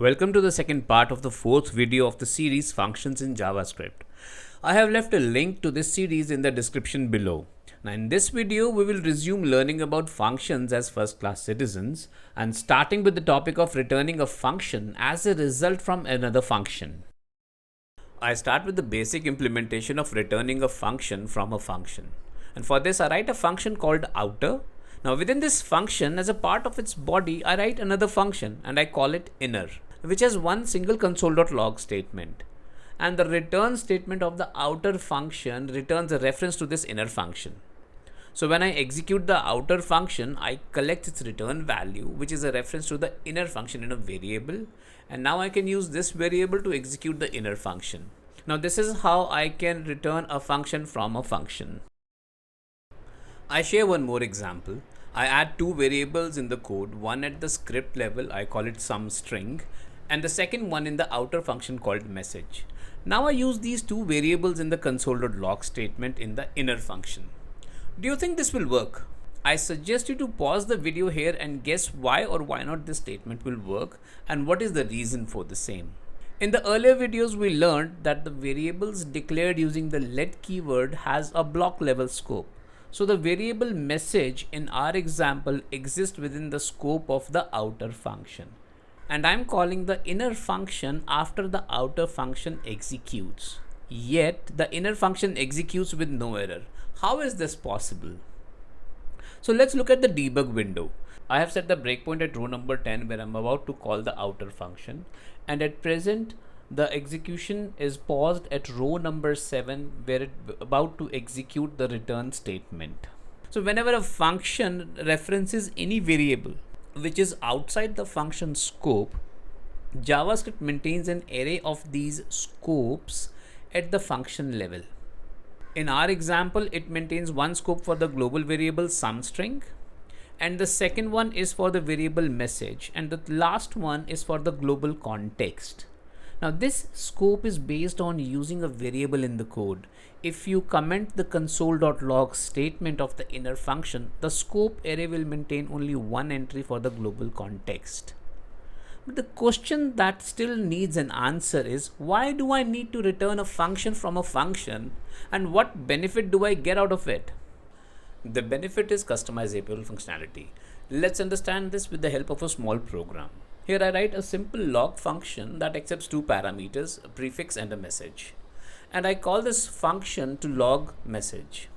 Welcome to the second part of the fourth video of the series Functions in JavaScript. I have left a link to this series in the description below. Now in this video, we will resume learning about functions as first-class citizens and starting with the topic of returning a function as a result from another function. I start with the basic implementation of returning a function from a function. And for this, I write a function called outer. Now within this function, as a part of its body, I write another function and I call it inner, which has one single console.log statement. And the return statement of the outer function returns a reference to this inner function. So when I execute the outer function, I collect its return value, which is a reference to the inner function in a variable. And now I can use this variable to execute the inner function. Now this is how I can return a function from a function. I share one more example. I add two variables in the code, one at the script level, I call it some string, and the second one in the outer function called message. Now I use these two variables in the console.log statement in the inner function. Do you think this will work? I suggest you to pause the video here and guess why or why not this statement will work and what is the reason for the same. In the earlier videos, we learned that the variables declared using the let keyword has a block level scope. So the variable message in our example exists within the scope of the outer function. And I'm calling the inner function after the outer function executes. Yet the inner function executes with no error. How is this possible? So let's look at the debug window. I have set the breakpoint at row number 10 where I'm about to call the outer function. And at present, the execution is paused at row number 7 where it's about to execute the return statement. So whenever a function references any variable which is outside the function scope, JavaScript maintains an array of these scopes at the function level. In our example, it maintains one scope for the global variable SomeString, and the second one is for the variable message, and the last one is for the global context. Now this scope is based on using a variable in the code. If you comment the console.log statement of the inner function, the scope array will maintain only one entry for the global context. But the question that still needs an answer is, why do I need to return a function from a function and what benefit do I get out of it? The benefit is customizable functionality. Let's understand this with the help of a small program. Here I write a simple log function that accepts two parameters, a prefix and a message. And I call this function to log message.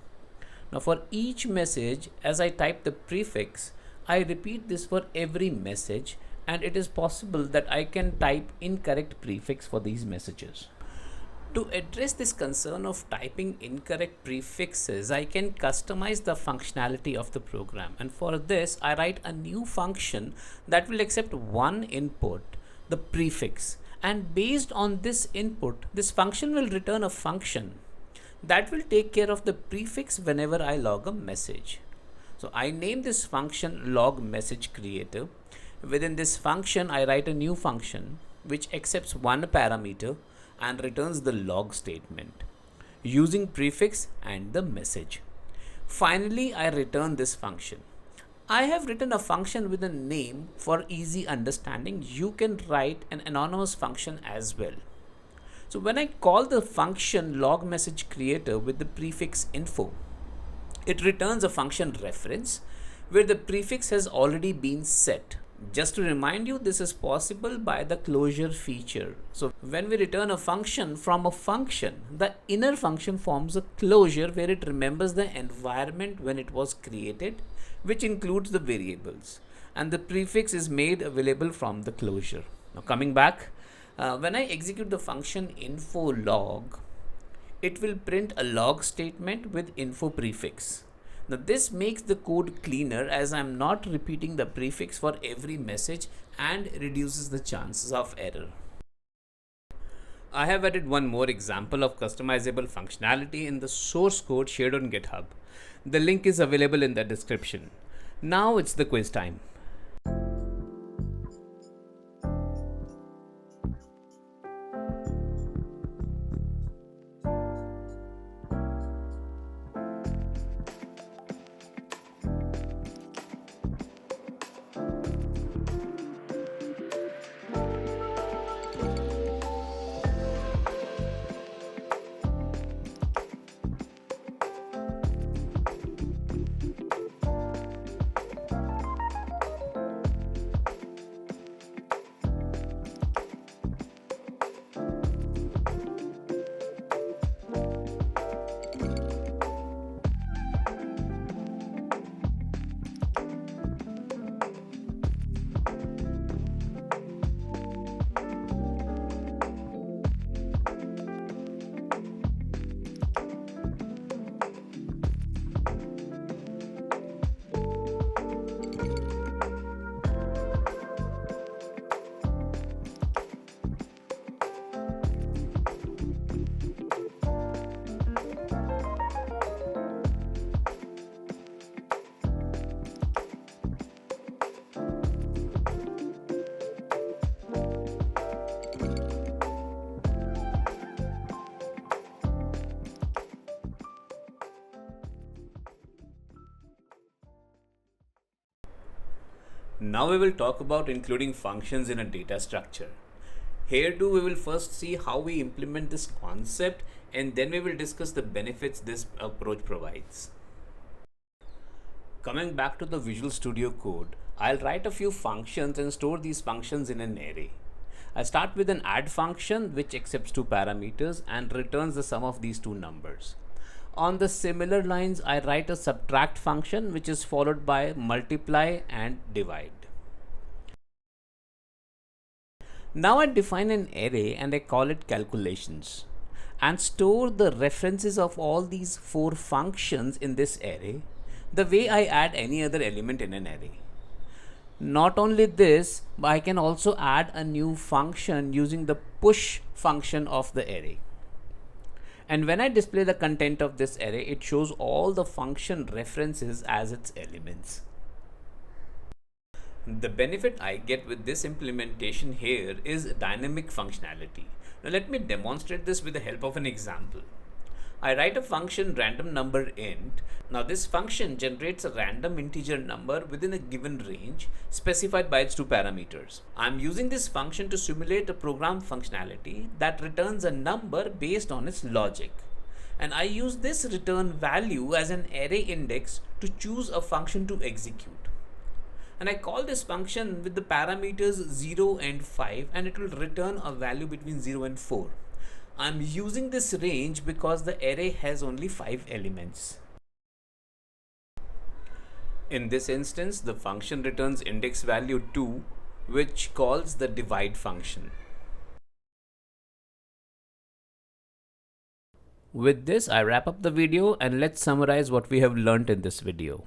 Now for each message, as I type the prefix, I repeat this for every message, and it is possible that I can type incorrect prefix for these messages. To address this concern of typing incorrect prefixes, I can customize the functionality of the program. And for this, I write a new function that will accept one input, the prefix. And based on this input, this function will return a function that will take care of the prefix whenever I log a message. So I name this function log message creator. Within this function, I write a new function which accepts one parameter and returns the log statement using prefix and the message. Finally, I return this function. I have written a function with a name for easy understanding. You can write an anonymous function as well. So when I call the function log message creator with the prefix info, it returns a function reference where the prefix has already been set. Just to remind you, this is possible by the closure feature. So when we return a function from a function, the inner function forms a closure where it remembers the environment when it was created, which includes the variables, and the prefix is made available from the closure. Now coming back, when I execute the function info log, it will print a log statement with info prefix. Now this makes the code cleaner as I'm not repeating the prefix for every message and reduces the chances of error. I have added one more example of customizable functionality in the source code shared on GitHub. The link is available in the description. Now it's the quiz time. Now we will talk about including functions in a data structure. Here too we will first see how we implement this concept, and then we will discuss the benefits this approach provides. Coming back to the Visual Studio Code, I'll write a few functions and store these functions in an array. I start with an add function which accepts two parameters and returns the sum of these two numbers. On the similar lines, I write a subtract function which is followed by multiply and divide. Now I define an array and I call it calculations and store the references of all these four functions in this array the way I add any other element in an array. Not only this, but I can also add a new function using the push function of the array. And when I display the content of this array, it shows all the function references as its elements. The benefit I get with this implementation here is dynamic functionality. Now let me demonstrate this with the help of an example. I write a function random number int. Now this function generates a random integer number within a given range specified by its two parameters. I'm using this function to simulate a program functionality that returns a number based on its logic. And I use this return value as an array index to choose a function to execute. And I call this function with the parameters 0 and 5, and it will return a value between 0 and 4. I'm using this range because the array has only 5 elements. In this instance, the function returns index value 2, which calls the divide function. With this, I wrap up the video, and let's summarize what we have learnt in this video.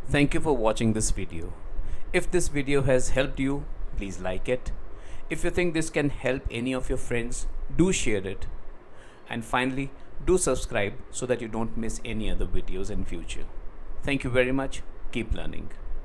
Thank you for watching this video. If this video has helped you, please like it. If you think this can help any of your friends, do share it. And finally, do subscribe so that you don't miss any other videos in future. Thank you very much. Keep learning.